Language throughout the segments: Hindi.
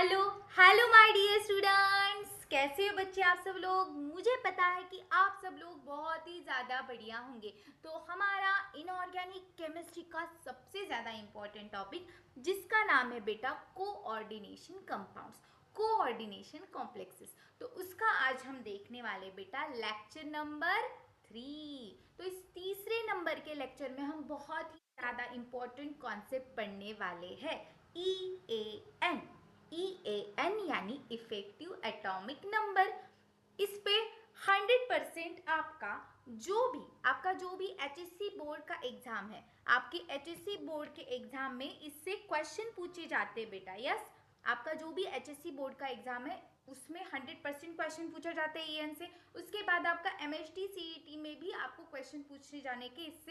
Hello hello my dear students, कैसे हो बच्चे आप सब लोग। मुझे पता है कि आप सब लोग बहुत ही ज़्यादा बढ़िया होंगे। तो हमारा इनऑर्गेनिक केमिस्ट्री का सबसे ज़्यादा इम्पोर्टेंट टॉपिक जिसका नाम है बेटा कोऑर्डिनेशन कंपाउंड्स, कोऑर्डिनेशन कॉम्प्लेक्सेस, तो उसका आज हम देखने वाले बेटा लेक्चर नंबर 3। तो इस तीसरे नंबर के लेक्चर में हम बहुत ही ज़्यादा इम्पोर्टेंट कॉन्सेप्ट पढ़ने वाले हैं, EAN। EAN यानी इफेक्टिव एटॉमिक नंबर। इस पे 100% आपका जो भी HSC बोर्ड का एग्जाम है, आपके HSC बोर्ड के एग्जाम में इससे क्वेश्चन पूछे जाते हैं बेटा। यस, आपका जो भी HSC बोर्ड का एग्जाम है उसमें 100% क्वेश्चन पूछा जाता है EN से। उसके बाद आपका MHT CET में भी आपको क्वेश्चन पूछे जाने के इस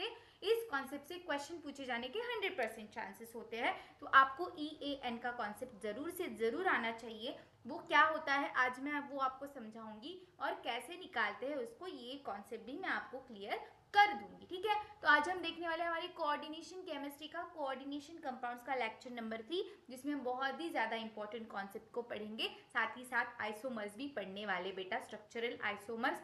कॉन्सेप्ट से क्वेश्चन पूछे जाने के 100% चांसेस होते हैं। तो आपको EAN का कॉन्सेप्ट जरूर से जरूर आना चाहिए। वो क्या होता है आज मैं वो आपको समझाऊंगी, और कैसे निकालते हैं उसको, ये कॉन्सेप्ट भी मैं आपको क्लियर कर दूंगी। ठीक है, तो आज हम देखने वाले हैं हमारी कोऑर्डिनेशन केमिस्ट्री का कोऑर्डिनेशन कंपाउंड्स का लेक्चर नंबर 3, जिसमें हम बहुत ही ज्यादा इंपॉर्टेंट कॉन्सेप्ट को पढ़ेंगे। साथ ही साथ आइसोमर्स भी पढ़ने वाले बेटा, structural isomers,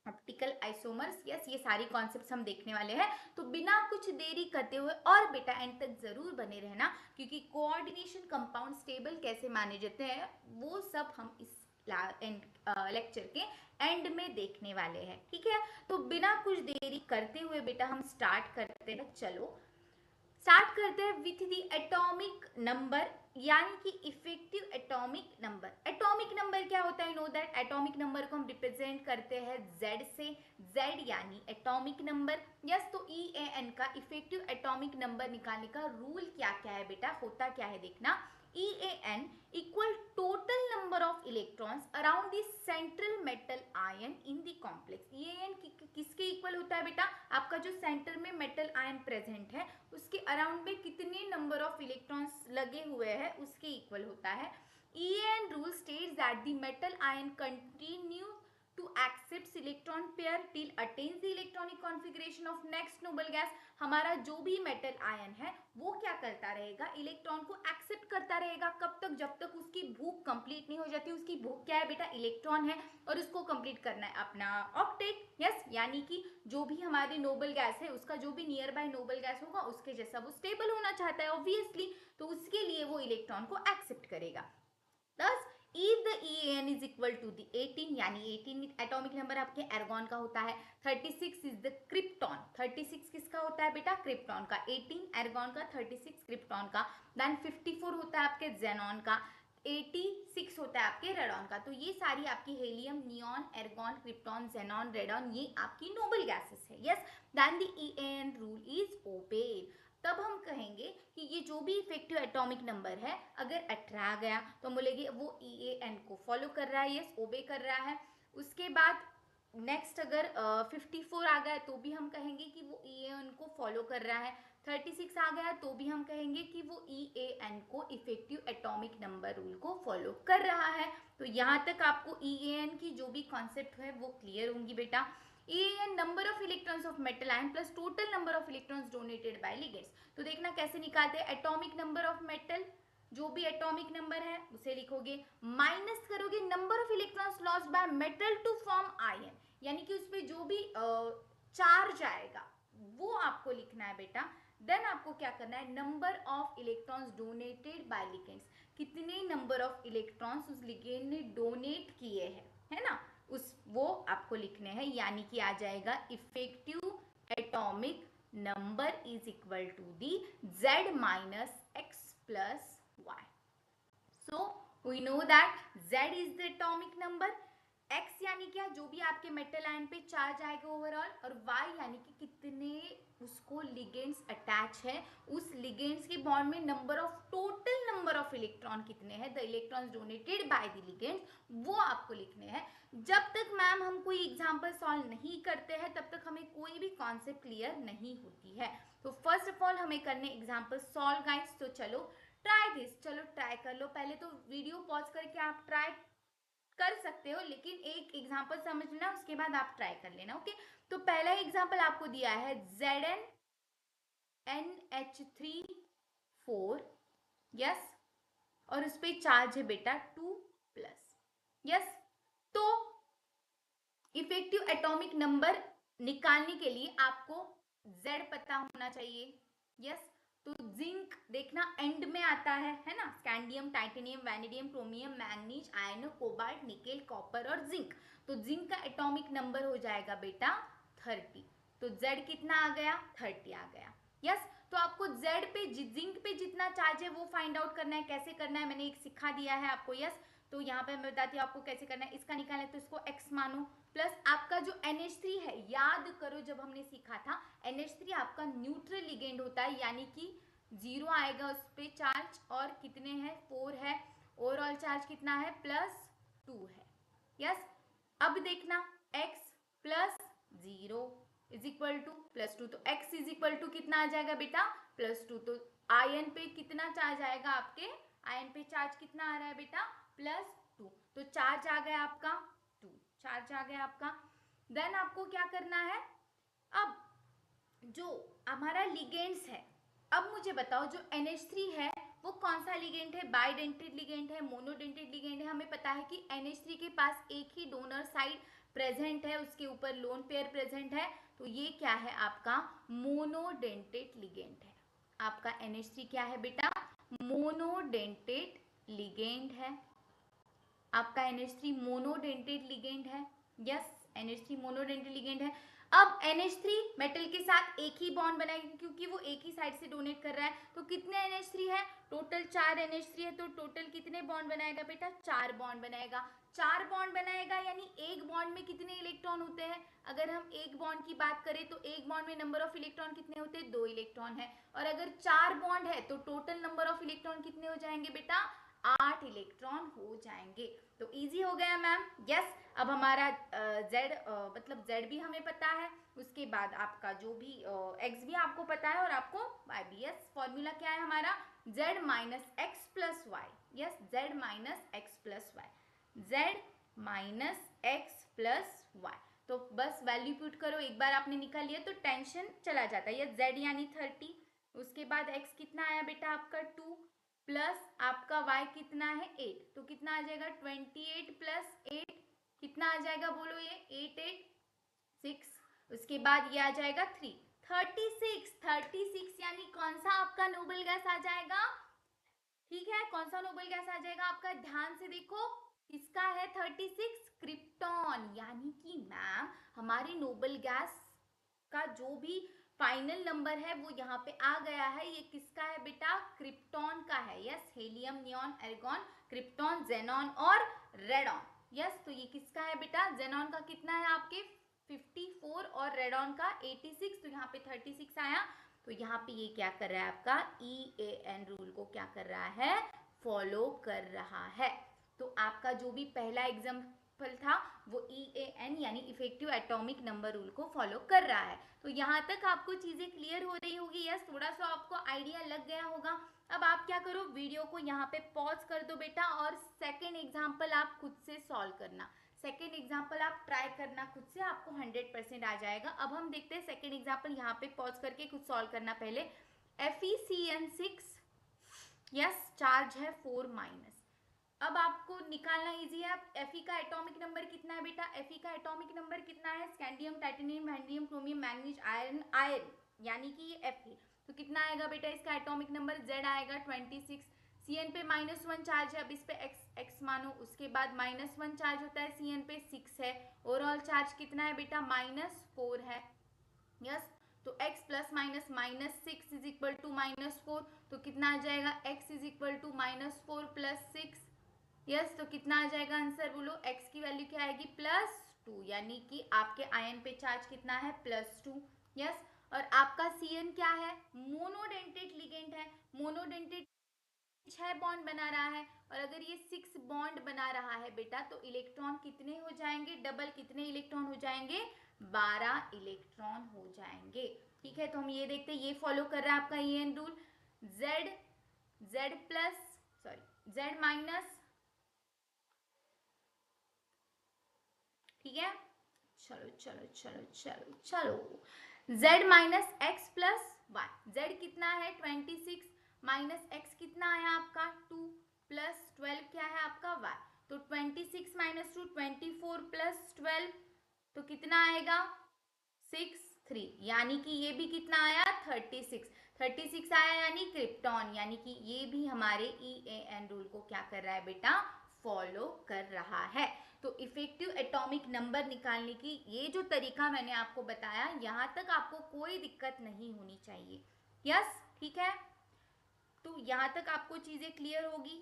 optical isomers, yes, ये सारी कॉन्सेप्ट्स हम देखने वाले हैं। तो बिना कुछ देरी करते हुए और बेटा एंड तक जरूर बने रहना, क्योंकि कोऑर्डिनेशन कंपाउंड स्टेबल कैसे माने जाते हैं वो सब हम इस लेक्चर के एंड में देखने वाले हैं। ठीक है, तो बिना कुछ देरी करते हुए बेटा हम स्टार्ट करते हैं। चलो स्टार्ट करते हैं विथ द एटॉमिक नंबर, यानी कि effective atomic number. Atomic number क्या होता है, नो दैट एटॉमिक नंबर को हम रिप्रेजेंट करते हैं Z से। Z यानी एटॉमिक नंबर। यस, तो EAN का इफेक्टिव एटॉमिक नंबर निकालने का रूल क्या क्या है बेटा, होता क्या है देखना। EAN equal total number of electrons around the central metal ion in the complex. EAN किसके इक्वल होता है बेटा, आपका जो सेंटर में मेटल आयन प्रेजेंट है उसके अराउंड में कितने नंबर ऑफ इलेक्ट्रॉन्स लगे हुए हैं उसके इक्वल होता है। EAN rule states that the metal ion continue to accept electron pair till attains the electronic configuration of next noble gas। हमारा जो भी मेटल आयन है वो क्या करता रहेगा, इलेक्ट्रॉन को एक्सेप्ट करता रहेगा। कब तक, जब तक उसकी भूख कंप्लीट नहीं हो जाती। उसकी भूख क्या है बेटा, इलेक्ट्रॉन है, और उसको कंप्लीट करना है अपना ऑक्टेट। यस, यानी कि जो भी हमारी नोबल गैस है उसका जो भी नियर बाय नोबल गैस होगा उसके जैसा वो स्टेबल होना चाहता है ऑब्वियसली, तो उसके लिए वो इलेक्ट्रॉन को एक्सेप्ट करेगा। Thus, if the EAN is equal to the 18, यानी 18 एटॉमिक नंबर आपके एर्गॉन का होता है। 36 इज द क्रिप्टॉन। 36 किसका होता है बेटा, क्रिप्टॉन का। 18 एर्गॉन का, 36 क्रिप्टॉन का। देन 54 होता है आपके जेनॉन का। 86 होता है आपके रेडॉन का। तो ये सारी आपकी helium, neon, argon, krypton, xenon, radon, ये आपकी नोबल गैसेस है। Yes, then the EAN rule is obeyed. तब हम कहेंगे कि ये जो भी इफेक्टिव एटॉमिक नंबर है अगर 18 आ गया तो हम बोलेंगे वो EAN को फॉलो कर रहा है, यस, ओबे कर रहा है। उसके बाद नेक्स्ट अगर 54 आ गया तो भी हम कहेंगे कि वो EAN को फॉलो कर रहा है। 36 आ गया तो भी हम कहेंगे कि वो EAN को इफेक्टिव एटॉमिक नंबर रूल को फॉलो कर रहा है। तो यहाँ तक आपको EAN की जो भी कॉन्सेप्ट है वो क्लियर होंगी बेटा। EAN number of electrons of metal ion plus total number of electrons donated bye ligands. तो देखना कैसे निकालते हैं, एटॉमिक नंबर ऑफ मेटल, जो भी एटॉमिक नंबर है उसे लिखोगे, माइनस करोगे number of electrons lost by metal to form ion, यानी कि उसपे जो भी चार्ज आएगा वो आपको लिखना है बेटा। देन आपको क्या करना है, number of electrons donated bye ligands, कितने नंबर ऑफ इलेक्ट्रॉन्स उस लिगेंड ने डोनेट किए हैं, है ना, उस वो आपको लिखने हैं। यानी कि आ जाएगा effective atomic number is equal to the Z minus X plus Y. So we know that Z is the atomic number, X यानी क्या, जो भी आपके मेटल आयन पे चार्ज आएगा ओवरऑल, और Y यानी कि कितने उसको लिगेंड्स अटैच है, उस लिगेंड्स के बॉन्ड में number of, total number of electron कितने हैं, the electrons donated by the ligands, वो आपको लिखने हैं। जब तक मैम हम कोई एग्जांपल सॉल्व नहीं करते हैं तब तक हमें कोई भी कॉन्सेप्ट क्लियर नहीं होती है। तो फर्स्ट ऑफ ऑल हमें करने एग्जांपल सॉल्व गाइस। तो चलो ट्राई दिस, चलो ट्राई कर लो। पहले तो वीडियो पॉज करके आप ट्राई कर सकते हो, लेकिन एक एग्जांपल समझ लेना उसके बाद आप ट्राई कर लेना। ओके, तो पहला एग्जांपल आपको दिया है ZnNH3 4, यस, और उस पर चार्ज है बेटा 2 प्लस। यस, तो इफेक्टिव एटॉमिक नंबर निकालने के लिए आपको Z पता होना चाहिए। यस, तो जिंक देखना एंड में आता है ना, scandium, titanium, vanadium, chromium, manganese, iron, cobalt, nickel, copper और जिंक। तो जिंक का एटॉमिक नंबर हो जाएगा बेटा 30। तो Z कितना आ गया? 30 आ गया। यस, तो आपको Z पे जिंक पे जितना चार्ज है वो फाइंड आउट करना है। कैसे करना है मैंने एक सिखा दिया है आपको। यस, तो यहाँ पे मैं बताती हूँ आपको कैसे करना है। इसका निकालना है तो इसको x मानो, प्लस आपका जो NH3 है, याद करो जब हमने सीखा था NH3 आपका न्यूट्रल लिगेंड होता है, यानी कि 0 आएगा उस पर चार्ज, और कितने हैं? 4 है। ओवरऑल चार्ज कितना है? +2 है। यस, अब देखना x plus 0 is equal to +2, तो x इज इक्वल टू कितना आ जाएगा बेटा? +2। तो आयन पे कितना चार्ज आएगा आपके? आयन पे चार्ज कितना आ रहा है बेटा? +2। तो चार्ज आ गया आपका 2, चार्ज आ गया आपका। देन आपको क्या करना है? अब जो हमारा लिगेंड्स है, अब मुझे बताओ जो NH3 है वो कौन सा लिगेंड है? बाइडेंटेड लिगेंड है, मोनोडेंटेड लिगेंड है? हमें पता है कि NH3 के पास एक ही डोनर साइड प्रेजेंट है, उसके ऊपर लोन पेयर प्रेजेंट है, तो ये क्या है? आपका मोनोडेंटेड लिगेंड है। आपका NH3 क्या है बेटा? मोनोडेंटेड लिगेंड है। आपका NH3 मोनोडेंटेड लिगेंड है। यस, NH3 मोनोडेंटेड लिगेंड है। अब NH3 मेटल के साथ एक ही बॉन्ड बनाएगा क्योंकि वो एक ही साइड से डोनेट कर रहा है। तो कितने NH3 है? टोटल 4 NH3 है। तो टोटल कितने बॉन्ड बनाएगा बेटा? 4 बॉन्ड बनाएगा। 4 बॉन्ड बनाएगा यानी एक बॉन्ड में कितने इलेक्ट्रॉन होते हैं? अगर हम एक बॉन्ड की बात करें तो एक बॉन्ड में नंबर ऑफ इलेक्ट्रॉन कितने होते हैं? 2 इलेक्ट्रॉन है। और अगर 4 बॉन्ड है तो टोटल नंबर ऑफ इलेक्ट्रॉन कितने हो जाएंगे बेटा? 8 इलेक्ट्रॉन हो जाएंगे। तो इजी हो गया मैम। यस, अब हमारा Z मतलब Z भी हमें पता है, उसके बाद आपका जो भी X भी आपको पता है, और आपको Y भी। यस, फॉर्मूला क्या है हमारा? Z minus x plus y. Yes, Z minus x plus y, Z minus x plus y. तो बस वैल्यू पुट करो, एक बार आपने निकाल लिया तो टेंशन चला जाता है। यस, Z यानी 30, उसके बाद X कितना आया बेटा? आपका 2, प्लस आपका y कितना है? 8, तो कितना आ जाएगा? 28 प्लस 8 कितना आ जाएगा? बोलो ये 8 8 6, उसके बाद ये आ जाएगा 3, 36 यानी कौन सा आपका नोबल गैस आ जाएगा? ठीक है, कौन सा नोबल गैस आ जाएगा आपका? ध्यान से देखो, किसका है 36? क्रिप्टॉन। यानी कि मैम हमारे नोबल गैस का जो भी फाइनल नंबर है वो यहाँ पे आ गया है। ये किसका है बेटा? क्रिप्टॉन का है। Yes, helium, neon, argon, krypton, xenon और रेडॉन। यस, तो ये किसका है बेटा? जेनॉन का कितना है आपके? 54 और रेडॉन का 86, तो यहाँ पे 36 आया। तो यहाँ पे ये क्या कर रहा है आपका? EAN रूल को क्या कर रहा है? फॉलो कर रहा है। तो आपका जो भी पहला एग्जाम्पल था वो EAN यानी इफेक्टिव एटॉमिक नंबर रूल को फॉलो कर रहा है। तो यहाँ तक आपको चीजें क्लियर हो रही होगी। यस, थोड़ा सा आपको आइडिया लग गया होगा। अब आप क्या करो, वीडियो को यहाँ पे पॉज कर दो बेटा, और सेकेंड एग्जाम्पल आप खुद से सॉल्व करना। सेकेंड एग्जाम्पल आप ट्राई करना खुद से, आपको 100% आ जाएगा। अब हम देखते हैं सेकेंड एग्जाम्पल, यहाँ पे पॉज करके खुद सॉल्व करना। पहले FeCN6, यस, चार्ज है 4-। अब आपको निकालना इजी है। Fe का एटॉमिक नंबर कितना है बेटा? Fe का एटॉमिक नंबर कितना है? Scandium, titanium, vanadium, chromium, manganese, iron, iron यानी कि ये Fe। तो कितना आएगा बेटा इसका एटॉमिक नंबर? Z आएगा 26। Cn पे -1 चार्ज है, अब इस पे x मानो, उसके बाद -1 चार्ज होता है Cn पे, 6 है। ओवरऑल चार्ज कितना है बेटा? -4 है। यस, तो x plus minus -6 is equal to -4, तो कितना आ जाएगा? x is equal to -4 plus 6। Yes, तो कितना आ जाएगा आंसर? बोलो, x की वैल्यू क्या आएगी? +2, यानी कि आपके आयन पे चार्ज कितना है? +2। यस, और आपका Cn क्या है? मोनोडेंटेड लिगेंड है। मोनोडेंटेड 6 बॉन्ड बना रहा है, और अगर ये 6 बॉन्ड बना रहा है बेटा तो इलेक्ट्रॉन कितने हो जाएंगे? डबल कितने इलेक्ट्रॉन हो जाएंगे? 12 इलेक्ट्रॉन हो जाएंगे। ठीक है, तो हम ये देखते हैं, ये फॉलो कर रहा है आपका EN रूल। Z माइनस, ठीक है, चलो चलो चलो चलो चलो, Z minus x plus y. Z कितना है? 26 माइनस एक्स कितना आया आपका? 2 प्लस प्लस 12 तो कितना आएगा 6 3, यानी कि ये भी कितना आया 36 आया, यानी क्रिप्टॉन, यानी कि ये भी हमारे EAN रूल को क्या कर रहा है बेटा फॉलो कर रहा है। तो इफेक्टिव एटॉमिक नंबर निकालने की ये जो तरीका मैंने आपको बताया, यहाँ तक आपको कोई दिक्कत नहीं होनी चाहिए। यस ठीक है, तो यहाँ तक आपको चीजें क्लियर होगी।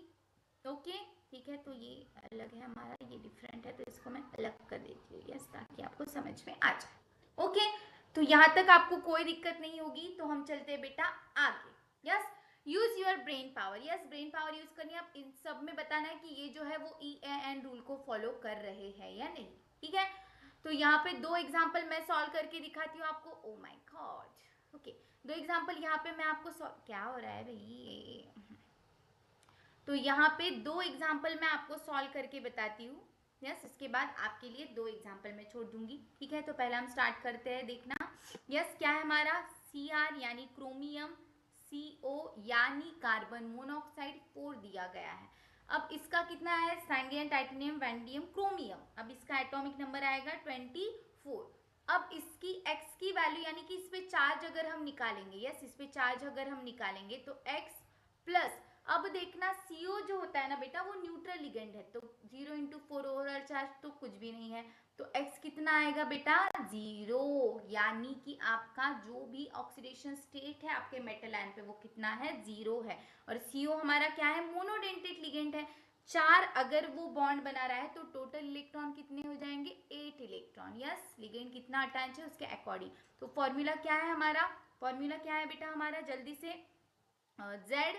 ओके ठीक है, तो ये अलग है हमारा, ये डिफरेंट है, तो इसको मैं अलग कर देती हूँ यस, ताकि आपको समझ में आ जाए। ओके, तो यहाँ तक आपको कोई दिक्कत नहीं होगी, तो हम चलते हैं बेटा आगे। Yes, use your brain power. Yes, brain power use करनी है। आप इन सब में बताना है कि ये जो है वो EAN रूल को फॉलो कर रहे हैं या नहीं। ठीक है, तो यहाँ पे 2 एग्जाम्पल मैं सॉल्व करके दिखाती हूँ आपको। Oh my God, okay, 2 example यहाँ पे मैं आपको क्या हो रहा है भाई, तो यहाँ पे 2 एग्जाम्पल मैं आपको सॉल्व करके बताती हूँ। यस, इसके बाद आपके लिए 2 एग्जाम्पल मैं छोड़ दूंगी। ठीक है, तो पहले हम स्टार्ट करते हैं, देखना। यस, क्या है हमारा Cr यानी क्रोमियम, CO यानी कार्बन मोनोऑक्साइड 4 दिया गया है। अब इसका कितना है स्टैंडियम, टाइटेनियम, वैंडियम, क्रोमियम। अब इसका एटॉमिक नंबर आएगा 24। अब इसकी x की वैल्यू यानी कि इस पे चार्ज अगर हम निकालेंगे, यस इस पे चार्ज अगर हम निकालेंगे तो x प्लस, अब देखना CO जो होता है ना बेटा वो न्यूट्रल लिगेंड है, तो 0 इंटू 4 ओवरऑल चार्ज तो कुछ भी नहीं है, तो x कितना आएगा बेटा 0, यानी कि आपका जो भी ऑक्सीडेशन स्टेट है आपके मेटल आयन पे वो कितना है 0 है। और CO हमारा क्या है मोनोडेंटेट लिगेंड है, 4 अगर वो बॉन्ड बना रहा है तो टोटल इलेक्ट्रॉन कितने हो जाएंगे 8 इलेक्ट्रॉन। यस, लिगेंड कितना अटैच है उसके अकॉर्डिंग। तो फॉर्मूला क्या है हमारा, फॉर्मूला क्या है बेटा हमारा जल्दी से, Z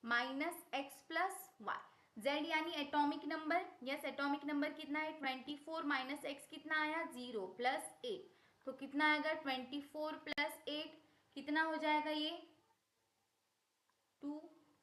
minus x plus Y. Z यानी atomic number, yes atomic number कितना है 24 माइनस एक्स कितना आया 0 प्लस 8, तो कितना आएगा 24 प्लस 8 कितना हो जाएगा ये 2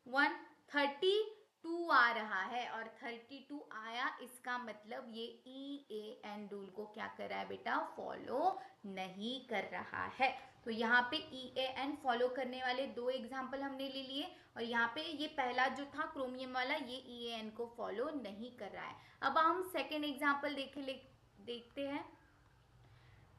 1 32 आ रहा है, और 32 आया इसका मतलब ये EAN रूल को क्या कर रहा है बेटा फॉलो नहीं कर रहा है। तो यहाँ पे EAN फॉलो करने वाले 2 एग्जाम्पल हमने ले लिए, और यहाँ पे ये पहला जो था क्रोमियम वाला ये EAN को फॉलो नहीं कर रहा है। अब हम सेकेंड एग्जाम्पल देखते हैं।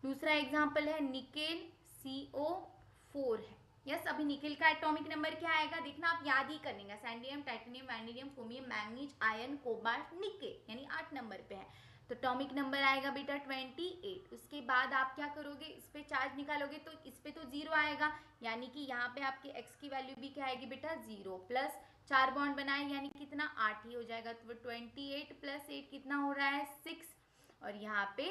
दूसरा एग्जाम्पल है निकेल CO4 है। यस, अभी निकेल का एटॉमिक नंबर क्या आएगा देखना, आप याद ही करेंगे, scandium, titanium, vanadium, chromium, manganese, iron, cobalt, nickel, यानी 8 नंबर पे है, तो एटॉमिक नंबर आएगा बेटा 28। उसके बाद आप क्या करोगे इस पे चार्ज निकालोगे तो इस पे तो 0 आएगा, यानी कि यहाँ पे आपके x की वैल्यू भी क्या आएगी बेटा 0 प्लस 4 बॉन्ड बनाए यानी कितना 8 ही हो जाएगा, तो 28 प्लस 8 कितना हो रहा है 6, और यहाँ पे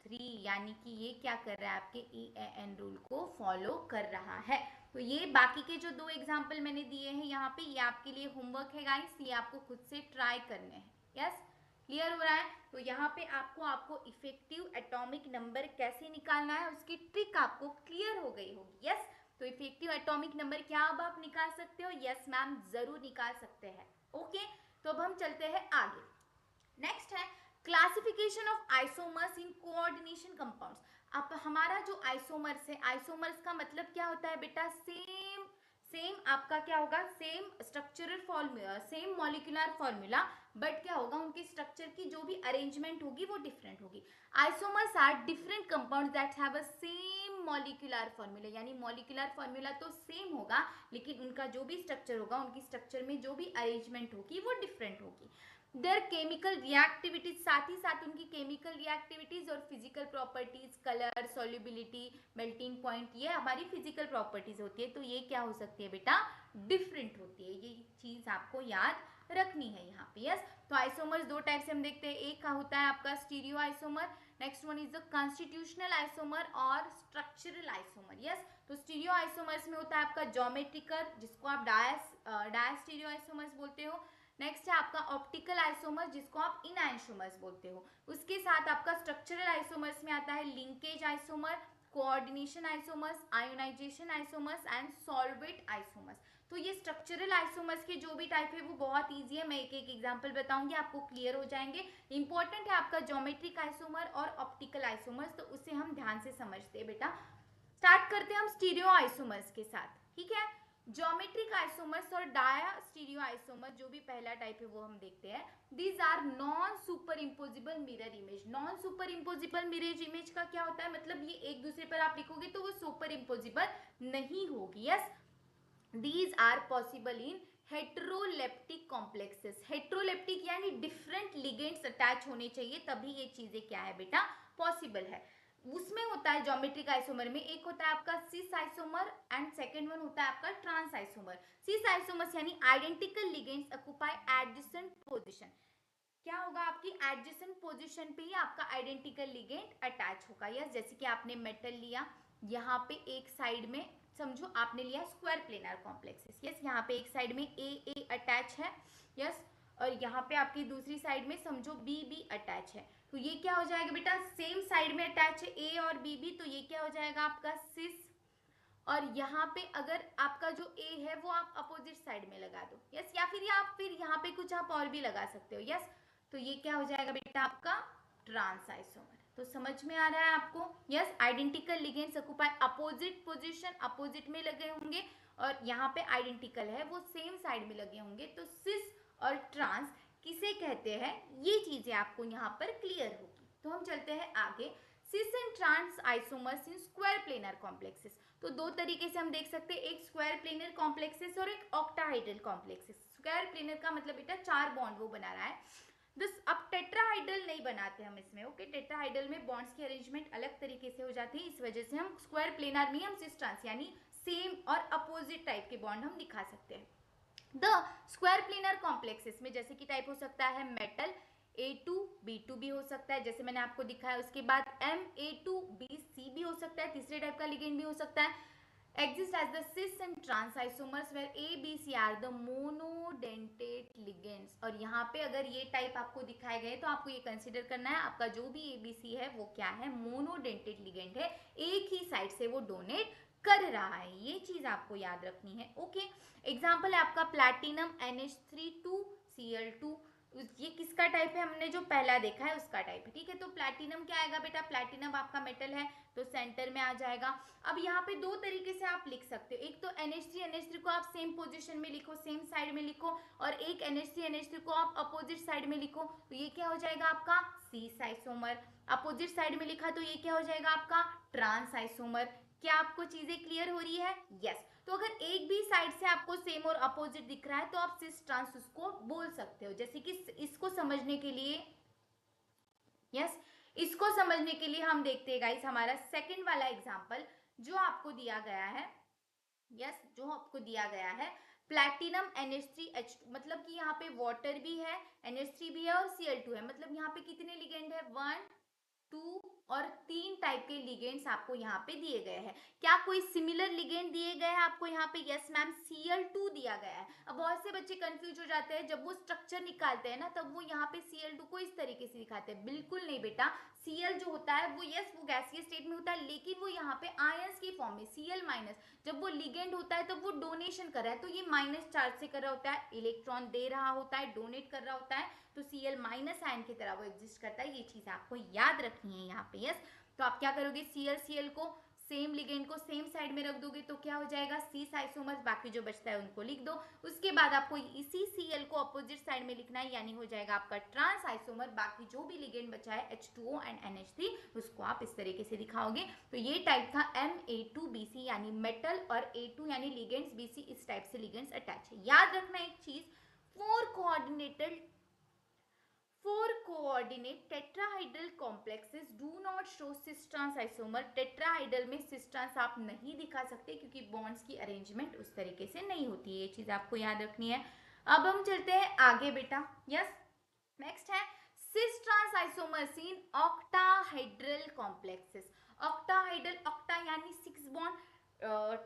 3, यानी कि ये क्या कर रहा है आपके EAN रूल को फॉलो कर रहा है। तो ये बाकी के जो 2 एग्जाम्पल मैंने दिए हैं यहाँ पे ये आपके लिए होमवर्क है गाइस, ये आपको खुद से ट्राई करने हैं। यस, क्लियर हो रहा है। तो यहाँ पे आपको इफेक्टिव एटॉमिक नंबर कैसे निकालना है उसकी ट्रिक आपको क्लियर हो गई होगी। यस, तो इफेक्टिव एटॉमिक नंबर क्या अब आप निकाल सकते हो, यस मैम जरूर निकाल सकते हैं। ओके, तो अब हम चलते हैं आगे। नेक्स्ट है classification of isomers in coordination compounds. अब हमारा जो आइसोमर्स है, आइसोमर्स का मतलब क्या होता है बेटा, सेम आपका क्या होगा, same structural formula, same molecular formula, but क्या होगा उनके स्ट्रक्चर की जो भी अरेंजमेंट होगी वो डिफरेंट होगी। Isomers are different compounds that have a same molecular formula, यानी मॉलिक्यूलर फॉर्मूला तो सेम होगा लेकिन उनका जो भी स्ट्रक्चर होगा, उनकी स्ट्रक्चर में जो भी अरेंजमेंट होगी वो डिफरेंट होगी। देयर केमिकल रिएक्टिविटीज, साथ ही साथ उनकी केमिकल रिएक्टिविटीज और physical properties, colour, solubility, melting point, ये हमारी फिजिकल प्रॉपर्टीज होती है, तो ये क्या हो सकती है बेटा डिफरेंट होती है, ये चीज आपको याद रखनी है यहाँ पे। यस, तो आइसोमर्स 2 टाइप से हम देखते हैं, एक का होता है आपका stereo isomer, next one is the constitutional isomer और स्ट्रक्चरल आइसोमर। यस, तो स्टीरियो आइसोमर्स में होता है आपका ज्योमेट्रिकल, जिसको आप डायस स्टीरियो आइसोमर्स बोलते हो। नेक्स्ट है आपका ऑप्टिकल आइसोमर्स, जिसको आप इन आइसोमर्स बोलते हो। उसके साथ आपका स्ट्रक्चरल आइसोमर्स में आता है linkage isomer, coordination isomers, ionisation isomers and solvate isomers. तो ये स्ट्रक्चरल आइसोमर्स के जो भी टाइप है वो बहुत ईजी है, मैं एक एक एग्जांपल बताऊंगी आपको क्लियर हो जाएंगे। इंपॉर्टेंट है आपका ज्योमेट्रिक आइसोमर और ऑप्टिकल आइसोमर्स, तो उसे हम ध्यान से समझते हैं बेटा। स्टार्ट करते हैं हम स्टीरियो आइसोमर्स के साथ, ठीक है। ज्योमेट्रिक आइसोमर्स और डायास्टीरियो आइसोमर जो भी पहला टाइप है वो हम देखते हैं। These are non superimposable mirror image. Non superimposable mirror image का क्या होता है, मतलब ये एक दूसरे पर आप लिखोगे तो वो सुपर इम्पोजिबल नहीं होगी। Yes, these are possible in heteroleptic complexes. Heteroleptic यानी डिफरेंट लिगेंड्स अटैच होने चाहिए तभी ये चीजें क्या है बेटा, पॉसिबल है। उसमें होता है ज्योमेट्रिक आइसोमर में, एक होता है आपका cis isomer and second one होता है आपका ट्रांस आइसोमर। सिस आइसोमर्स यानी identical ligands occupy adjacent position. क्या होगा, आपकी एडजेसेंट पोजीशन पे ही आपका आइडेंटिकल लिगेंड अटैच होगा। यस, जैसे कि आपने मेटल लिया, यहाँ पे एक साइड में समझो आपने लिया स्क्वायर प्लेनर कॉम्प्लेक्सेस। यस, यहाँ पे एक साइड में ए अटैच है। यस, और यहाँ पे आपकी दूसरी साइड में समझो बी अटैच है। तो ये क्या हो जाएगा बेटा, सेम साइड में अटैच है ए और बी, तो ये क्या हो जाएगा आपका सिस। और यहाँ पे अगर आपका जो ए है वो आप अपोजिट साइड में लगा दो। यस, या फिर यहाँ पे कुछ आप और भी लगा सकते हो। यस, तो ये क्या हो जाएगा बेटा आपका ट्रांस आइसोमर। तो समझ में आ रहा है आपको। Yes, identical ligands occupy opposite position, opposite में लगे होंगे, और यहाँ पे आइडेंटिकल है वो सेम साइड में लगे होंगे। तो सिस और ट्रांस किसे कहते हैं, ये चीजें आपको यहाँ पर क्लियर होगी। तो हम चलते हैं आगे। Cis and trans isomers in square planar complexes. तो दो तरीके से हम देख सकते हैं, एक स्क्वायर प्लेनर कॉम्प्लेक्सेस और एक ऑक्टाहाइड्रल कॉम्प्लेक्सेस। स्क्वायर प्लेनर का मतलब बेटा चार बॉन्ड वो बना रहा है। अब टेट्राहाइड्रल नहीं बनाते हम इसमें। ओके, टेट्राहाइड्रल में बॉन्ड्स की अरेंजमेंट अलग तरीके से हो जाती है, इस वजह से हम स्क्वायर प्लेनर में हम सिस ट्रांस यानी सेम और अपोजिट टाइप के बॉन्ड हम दिखा सकते हैं। द स्क्वायर प्लेनर कॉम्प्लेक्सेस में जैसे कि टाइप हो सकता है मेटल A2 B2 भी हो सकता है, जैसे मैंने आपको दिखाया। उसके बाद Ma2 BC भी हो सकता है, तीसरे टाइप का लिगेंड भी हो सकता है। exist as the cis and trans isomers where A, B, C are the monodentate ligands। और यहाँ पे अगर ये टाइप आपको दिखाए गए तो आपको ये कंसिडर करना है आपका जो भी A, B, C है वो क्या है, मोनोडेंटेट लिगेंड है, एक ही साइड से वो डोनेट कर रहा है। ये चीज आपको याद रखनी है। ओके, एग्जाम्पल है आपका प्लैटिनम NH3 2Cl2। ये किसका टाइप है, हमने जो पहला देखा है उसका टाइप है। ठीक है, तो प्लैटिनम क्या आएगा बेटा, प्लैटिनम आपका मेटल है तो सेंटर में आ जाएगा। अब यहाँ पे दो तरीके से आप लिख सकते हो, एक तो NH3 को आप सेम पोजीशन में लिखो, सेम साइड में लिखो, और एक NH3 को आप अपोजिट साइड में लिखो। तो ये क्या हो जाएगा आपका सिस आइसोमर। अपोजिट साइड में लिखा तो ये क्या हो जाएगा आपका ट्रांस आइसोमर। क्या आपको चीजें क्लियर हो रही है? यस। तो अगर एक भी साइड से आपको सेम और अपोजिट दिख रहा है तो आप सिस ट्रांस उसको बोल सकते हो। जैसे कि इसको समझने के लिए, यस, इसको समझने के लिए हम देखते हैं गाइस हमारा सेकंड वाला एग्जांपल जो आपको दिया गया है। यस, जो आपको दिया गया है प्लैटिनम NH3H2, मतलब कि यहाँ पे वाटर भी है, NH3 भी है और Cl2 है। मतलब यहाँ पे कितने लिगेंड है, 1 2 और 3 टाइप के लिगेंड्स आपको यहाँ पे दिए गए हैं। क्या कोई सिमिलर लिगेंड दिए गए हैं आपको यहाँ पे? यस मैम, Cl2 दिया गया है। अब बहुत से बच्चे कंफ्यूज हो जाते हैं, जब वो स्ट्रक्चर निकालते हैं ना तब वो यहाँ पे Cl2 को इस तरीके से दिखाते हैं। बिल्कुल नहीं बेटा, Cl जो होता है वो यस वो गैसीय स्टेट में होता है, लेकिन वो यहाँ पे आयंस की फॉर्म में Cl माइनस, जब वो लिगेंड होता है तब वो डोनेशन कर रहा है तो ये माइनस चार्ज से कर रहा होता है, इलेक्ट्रॉन दे रहा होता है, डोनेट कर रहा होता है, तो Cl माइनस आयन की तरह वो एग्जिस्ट करता है। ये चीज आपको याद रखनी है यहाँ पे। यस, तो आप क्या करोगे, Cl को सेम लिगेंड को सेम साइड में रख दोगे तो क्या हो जाएगा सिस आइसोमर्स, बाकी जो बचता है उनको लिख दो। उसके बाद आपको इसी Cl को अपोजिट साइड में लिखना है, यानी हो जाएगा आपका ट्रांस आइसोमर। बाकी जो भी लिगेंड बचा है H2O एंड NH3 उसको आप इस तरीके से दिखाओगे। तो ये टाइप था Ma2Bc यानी मेटल, और A2 यानी लिगेंड्स, BC इस टाइप से लिगेंड्स अटैच है। याद रखना एक चीज, four coordinate tetrahedral complexes do not show cis trans isomer। Tetrahedral में cis trans आप नहीं दिखा सकते क्योंकि बॉन्ड्स की अरेंजमेंट उस तरीके से नहीं होती है। ये चीज आपको याद रखनी है। अब हम चलते हैं आगे बेटा। यस, नेक्स्ट है cis trans isomers in octahedral complexes। Octahedral, octa यानी 6 बॉन्ड,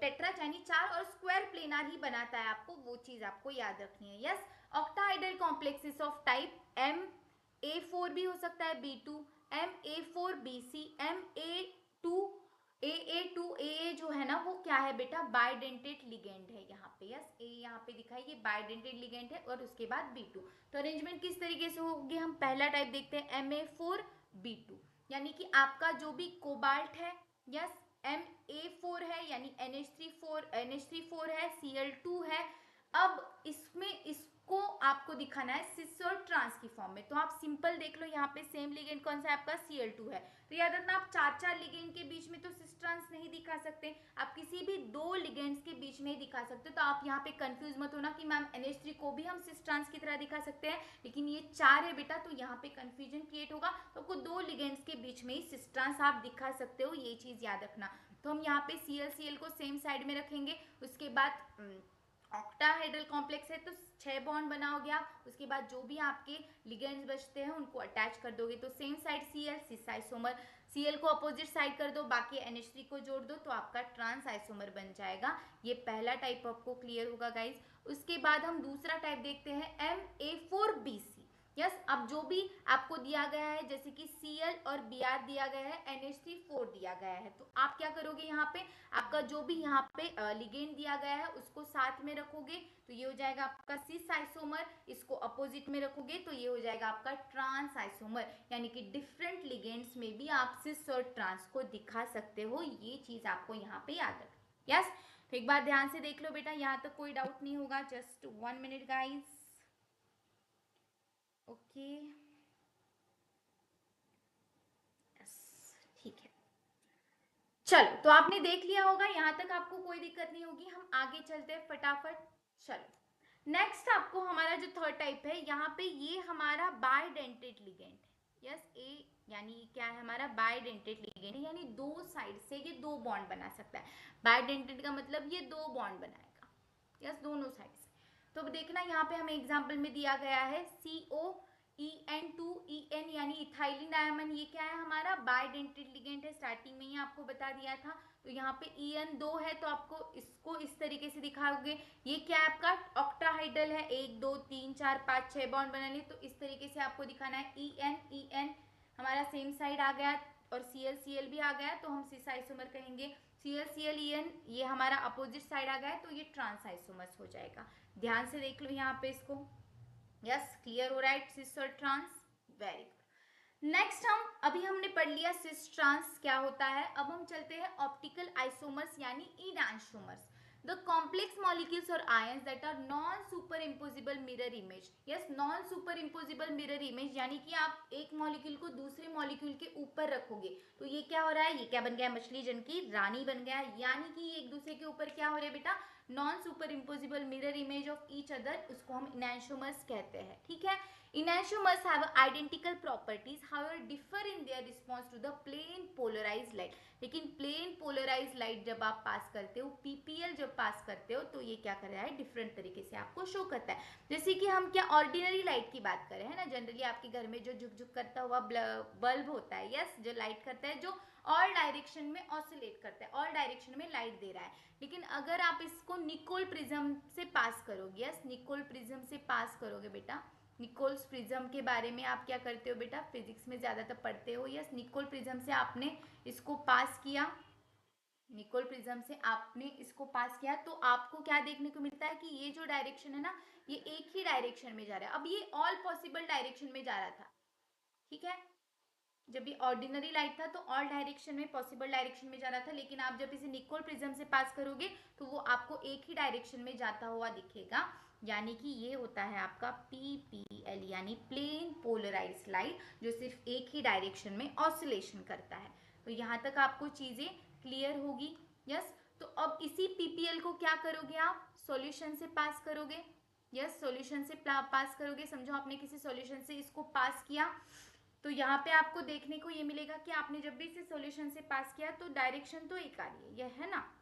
टेट्रा यानी 4, और स्क्वायर प्लेनर ही बनाता है आपको, वो चीज आपको याद रखनी है। Yes, octahedral complexes of type MA4 भी हो सकता है, B2 MA4BC MA2 AA जो है ना वो क्या है बेटा, बाइडेंटेट लिगेंड है यहाँ पे। यस, ए यहाँ पे दिखाई, ये बाइडेंटेट लिगेंड है, और उसके बाद B2। तो अरेंजमेंट किस तरीके से होगी, हम पहला टाइप देखते हैं MA4B2, यानी कि आपका जो भी कोबाल्ट है, यस Ma4 है यानी NH3 है, Cl2 है। अब इसमें इसको आपको दिखाना है सिस और ट्रांस की फॉर्म में। तो आप सिंपल देख लो, यहाँ पे सेम लिगेंड कौन सा है आपका, Cl2 है। तो याद रखना आप चार चार लिगेंड के बीच में तो सिस ट्रांस नहीं दिखा सकते, आप किसी भी दो लिगेंड्स के बीच में ही दिखा सकते हो। तो आप यहाँ पे कंफ्यूज मत होना कि मैम NH3 को भी हम सिस ट्रांस की तरह दिखा सकते हैं, लेकिन ये चार है बेटा, तो यहाँ पे कंफ्यूजन क्रिएट होगा। तो आपको दो लिगेंड्स के बीच में ही सिस ट्रांस आप दिखा सकते हो, ये चीज याद रखना। तो हम यहाँ पे Cl को सेम साइड में रखेंगे। उसके बाद ऑक्टाहाइड्रल कॉम्प्लेक्स है तो 6 बॉन्ड बनाओगे आप। उसके बाद जो भी आपके लिगेंड्स बचते हैं उनको अटैच कर दोगे। तो same side Cl, cis isomer, Cl को अपोजिट साइड कर दो, बाकी NH3 को जोड़ दो, तो आपका ट्रांस आइसोमर बन जाएगा। ये पहला टाइप आपको क्लियर होगा गाइज। उसके बाद हम दूसरा टाइप देखते हैं Ma4BC। यस, अब जो भी आपको दिया गया है, जैसे कि Cl और Br दिया गया है, NH3 दिया गया है, तो आप क्या करोगे, यहाँ पे आपका जो भी यहाँ पे लिगेंड दिया गया है उसको साथ में रखोगे, तो ये हो जाएगा आपका सिस आइसोमर। इसको अपोजिट में रखोगे तो ये हो जाएगा आपका ट्रांस आइसोमर। यानी कि डिफरेंट लिगेंड्स में भी आप सिस और ट्रांस को दिखा सकते हो, ये चीज आपको यहाँ पे याद रखना। यस, तो एक बार ध्यान से देख लो बेटा, यहाँ तक कोई डाउट नहीं होगा। Just 1 minute guys. Okay, yes, ठीक है। चलो, तो आपने देख लिया होगा, यहाँ तक आपको कोई दिक्कत नहीं होगी। हम आगे चलते हैं फटाफट। चलो, नेक्स्ट आपको हमारा जो थर्ड टाइप है, यहाँ पे ये हमारा बाइडेंटेड लिगेंड है। यस, ए यानी क्या है हमारा बाइडेंटेड लिगेंड है, यानी दो साइड से ये दो बॉन्ड बना सकता है। बाइडेंटेड का मतलब ये दो बॉन्ड बनाएगा। यस, दोनों साइड से। तो अब देखना, यहाँ पे हमें एग्जाम्पल में दिया गया है COEN2EN यानी इथाइलिन डायमंड। ये क्या है हमारा बाइडेंटेड लिगेंड है, स्टार्टिंग में ही आपको बता दिया था। तो यहाँ पे EN 2 है तो आपको इसको इस तरीके से दिखाओगे। ये क्या है आपका ऑक्टाहाइड्रल है, 1 2 3 4 5 6 बॉन्ड बना लिए, तो इस तरीके से आपको दिखाना है। EN हमारा सेम साइड आ गया और Cl भी आ गया, तो हम सिस आइसोमर कहेंगे। Cl ये हमारा अपोजिट साइड आ गया है, तो ये ट्रांस आइसोमर्स हो जाएगा। ध्यान से देख लो यहाँ पे इसको। यस, क्लियर हो रहा है सिस और ट्रांस, वेरी गुड। नेक्स्ट अभी हमने पढ़ लिया सिस ट्रांस क्या होता है। अब हम चलते हैं ऑप्टिकल आइसोमर्स यानी इनैंशोमर्स, द कॉम्प्लेक्स मॉलिक्यूल्स और ions that are non superimposable mirror image. Yes, non superimposable mirror image यानी कि आप एक मॉलिक्यूल को दूसरे मॉलिक्यूल के ऊपर रखोगे, तो ये क्या हो रहा है, ये क्या बन गया, मछली जन की रानी बन गया। यानी कि एक दूसरे के ऊपर क्या हो रहा है बेटा, non superimposable mirror image of each other, उसको हम इनैंशोमर्स कहते हैं। ठीक है, enantiomers have identical properties however differ in their response to the plane polarized light। लेकिन प्लेन पोलराइज लाइट जब आप पास करते हो, PPL जब पास करते हो, तो ये क्या कर रहा है, डिफरेंट तरीके से आपको शो करता है। जैसे कि हम क्या ऑर्डिनरी लाइट की बात करें, है ना, जनरली आपके घर में जो झुक झुक करता हुआ बल्ब होता है, यस, जो लाइट करता है, जो ऑल डायरेक्शन में ऑसिलेट करता है, ऑल डायरेक्शन में लाइट दे रहा है। लेकिन अगर आप इसको निकोल प्रिज्म से पास करोगे, यस, निकोल प्रिज्म से पास करोगे बेटा, निकोल्स प्रिज्म के बारे में आप क्या करते हो बेटा, फिजिक्स में ज्यादातर पढ़ते हो। यस, निकोल प्रिज्म से आपने इसको पास किया, निकोल प्रिज्म से आपने इसको पास किया, तो आपको क्या देखने को मिलता है कि ये जो डायरेक्शन है ना, ये एक ही डायरेक्शन में जा रहा है। अब ये ऑल पॉसिबल डायरेक्शन में जा रहा था, ठीक है, जब ये ऑर्डिनरी लाइट था तो ऑल डायरेक्शन में, पॉसिबल डायरेक्शन में जा रहा था, लेकिन आप जब इसे निकोल प्रिज्म से पास करोगे तो वो आपको एक ही डायरेक्शन में जाता हुआ दिखेगा। यानी कि ये होता है आपका PPL यानी प्लेन पोलराइज लाइट, जो सिर्फ एक ही डायरेक्शन में ऑसिलेशन करता है। तो यहाँ तक आपको चीजें क्लियर होगी। यस, तो अब इसी PPL को क्या करोगे आप, सॉल्यूशन से पास करोगे। यस, सॉल्यूशन से पास करोगे। समझो आपने किसी सॉल्यूशन से इसको पास किया, तो यहाँ पे आपको देखने को ये मिलेगा कि आपने जब भी इसे सॉल्यूशन से पास किया तो डायरेक्शन तो एक आ रही है, यह है ना।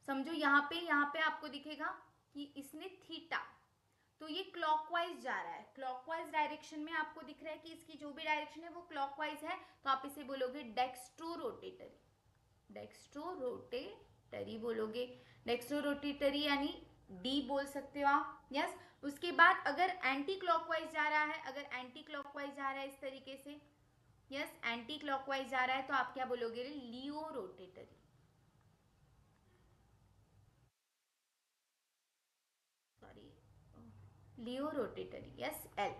समझो यहाँ पे आपको दिखेगा कि इसने थीटा, तो ये क्लॉकवाइज जा रहा है, क्लॉकवाइज डायरेक्शन में आपको दिख रहा है कि इसकी जो भी डायरेक्शन है वो क्लॉकवाइज है, तो आप इसे बोलोगे डेक्स्ट्रो रोटेटरी, डेक्स्ट्रो रोटेटरी बोलोगे। डेक्स्ट्रो रोटेटरी यानी डी बोल सकते हो आप। यस, उसके बाद अगर एंटी क्लॉकवाइज जा रहा है, अगर एंटी क्लॉकवाइज जा रहा है इस तरीके से, यस, एंटी क्लॉकवाइज जा रहा है, तो आप क्या बोलोगे, laevo rotatory, sorry, laevo rotatory, yes, L.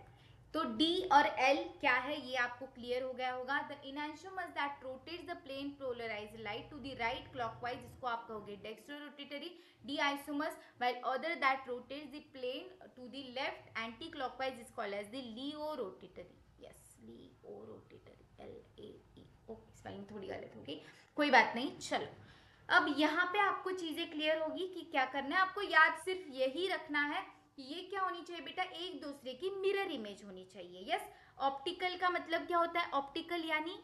तो डी और एल क्या है ये आपको क्लियर हो गया होगा। The enantiomers that rotates the plane polarised light to the right clockwise, इसको आप कहोगे dextro rotatory. D isomers while other that rotates the plane to the left anti clockwise is called as the laevo rotatory. Yes, laevo rotatory, LAE। Okay, spelling थोड़ी गलत होगी, कोई बात नहीं। चलो, अब यहाँ पे आपको चीजें क्लियर होगी कि क्या करना है। आपको याद सिर्फ यही रखना है कि ये क्या होनी चाहिए बेटा, एक दूसरे की मिरर इमेज होनी चाहिए। यस, ऑप्टिकल का मतलब क्या होता है, ऑप्टिकल यानी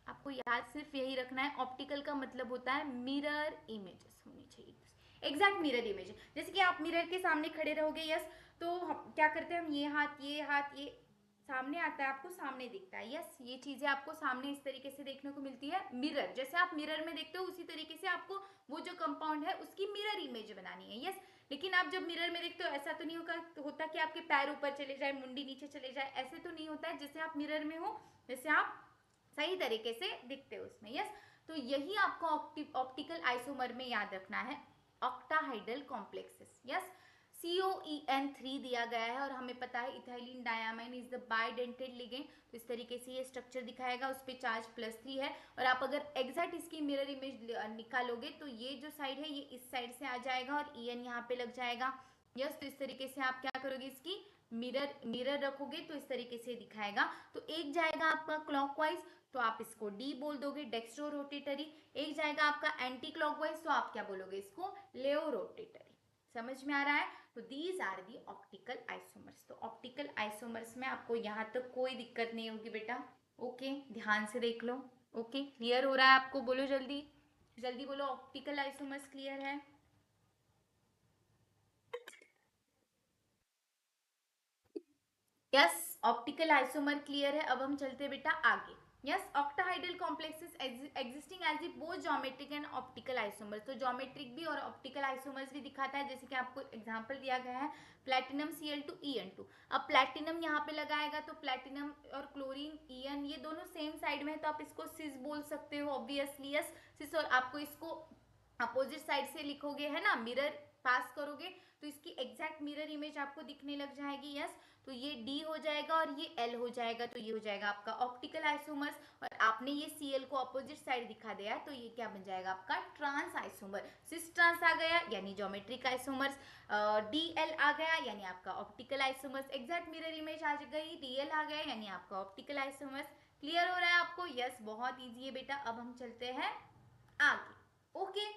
आपको याद सिर्फ यही रखना है, ऑप्टिकल का मतलब होता है मिरर इमेजेस होनी चाहिए, एग्जैक्ट मिरर इमेज। जैसे कि आप मिरर के सामने खड़े रहोगे, यस, तो क्या करते हैं हम, ये हाथ ये सामने आता है, आपको सामने दिखता है। यस, ये चीजें आपको सामने इस तरीके से देखने को मिलती है। मिरर, जैसे आप मिरर में देखते हो उसी तरीके से आपको वो जो कंपाउंड है उसकी मिरर इमेज बनानी है। यस, लेकिन आप जब मिरर में देखते हो ऐसा तो नहीं होता कि आपके पैर ऊपर चले जाए, मुंडी नीचे चले जाए, ऐसे तो नहीं होता है। जैसे आप मिरर में हो जैसे आप सही तरीके से दिखते हो उसमें। यस, तो यही आपको ऑप्टिकल आइसोमर में याद रखना है, ऑक्टाहाइड्रल कॉम्प्लेक्सेस। यस, COEN3 दिया गया है और हमें पता है ethylene diamine is the bidentate ligand. तो इस तरीके से ये स्ट्रक्चर दिखाएगा, उस पर चार्ज +3 है। और आप अगर एग्जैक्ट इसकी मिरर इमेज निकालोगे तो ये जो साइड है ये इस साइड से आ जाएगा और EN यहाँ पे लग जाएगा। यस, तो इस तरीके से आप क्या करोगे, इसकी मिरर रखोगे तो इस तरीके से दिखाएगा। तो एक जाएगा आपका क्लॉकवाइज, तो आप इसको डी बोल दोगे, डेक्स्ट्रो रोटेटरी। एक जाएगा आपका एंटी क्लॉकवाइज, तो आप क्या बोलोगे, इसको लेओ रोटेटरी। समझ में आ रहा है। तो these are the optical isomers. तो ऑप्टिकल आइसोमर्स में आपको यहाँ तक कोई दिक्कत नहीं होगी बेटा। ओके, ध्यान से देख लो। ओके, क्लियर हो रहा है आपको, बोलो जल्दी जल्दी बोलो, ऑप्टिकल आइसोमर्स क्लियर है। यस, ऑप्टिकल आइसोमर क्लियर है। अब हम चलते हैं बेटा आगे। Yes, octahedral complexes existing as the both geometric and optical isomers. तो ज्योमेट्रिक भी और ऑप्टिकल आइसोमर्स भी दिखाता है, जैसे कि आपको एग्जांपल दिया गया है प्लैटिनम Cl2 En2। अब प्लैटिनम यहाँ पे लगाएगा तो प्लैटिनम और क्लोरीन En ये दोनों सेम साइड में है, तो आप इसको सिस बोल सकते हो ऑब्वियसली। यस, सिस, और आपको इसको अपोजिट साइड से लिखोगे है ना, मिरर पास करोगे तो इसकी एग्जैक्ट मिरर इमेज आपको दिखने लग जाएगी। यस, तो ये D हो जाएगा और ये L हो जाएगा, तो ये हो जाएगा आपका ऑप्टिकल आइसोमर्स। और आपने ये Cl को अपोजिट साइड दिखा दिया, तो ये क्या बन जाएगा आपका ट्रांस आइसोमर। सिस ट्रांस आ गया यानी ज्योमेट्रिक आइसोमर्स, DL आ गया यानी आपका optical isomers, exact mirror image आ गई, DL आ गया यानी आपका ऑप्टिकल आइसोमर्स। क्लियर हो रहा है आपको। यस, बहुत ईजी है बेटा। अब हम चलते हैं आगे। ओके,